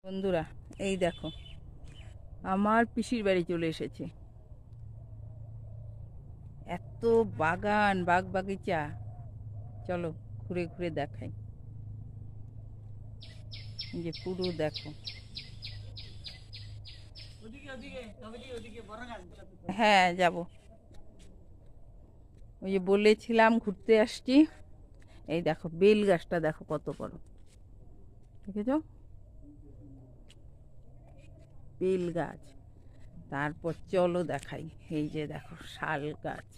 বন্ধুরা, এই দেখো আমার পিসির বাড়ি চলে এসেছে। এত বাগান, বাগ বাগিচা, চলো ঘুরে ঘুরে দেখাই। এই যে পুরো দেখো। হ্যাঁ, যাব। ওই যে বলেছিলাম ঘুরতে আসছি। এই দেখো বেল গাছটা দেখো কত বড়, দেখেছো? বেল গাছ। তারপর চলো দেখাই, এই যে দেখো শাল গাছ।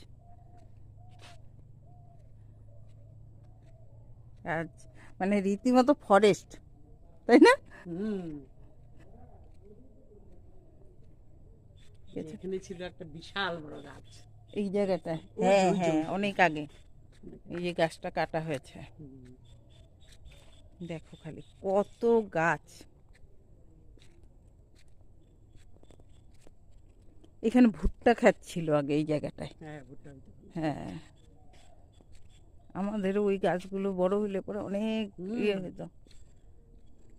গাছ মানে রীতিমতো ফরেস্ট, তাই না? এখানে ছিল একটা বিশাল বড় গাছ। এই জায়গাটা, হ্যাঁ হ্যাঁ, অনেক আগে এই যে গাছটা কাটা হয়েছে। দেখো খালি কত গাছ। এখানে ভুট্টা ক্ষেত ছিল আগে এই জায়গাটায়। হ্যাঁ, ভুট্টা হইতো। হ্যাঁ, আমাদেরও ওই গাছগুলো বড় হইলে পরে অনেক ইয়ে হতো।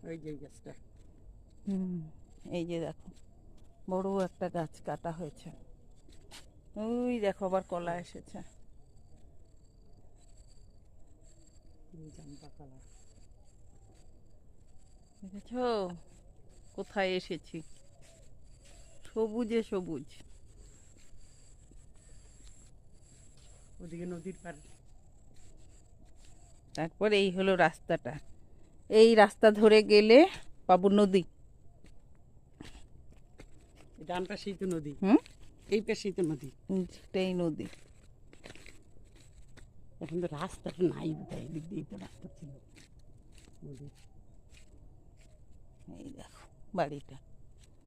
ওই যে গাছটা। এই যে দেখো বড় একটা গাছ কাটা হয়েছে। ওই দেখো আবার কলা এসেছে। চম্পা কলা। দেখেছো কোথায় এসেছি? সবুজে সবুজ। ওদিকে নদীর পার। তারপর এই হলো রাস্তাটা। এই রাস্তা ধরে গেলে পাবো নদী। ডান পাশেই তো নদী, হুম, এই পাশেই তো নদী। সেটাই নদী। এখন তো রাস্তাটা নাই, বোধহয় এদিক দিয়েই তো রাস্তা ছিল নদী। এই দেখো বাড়িটা।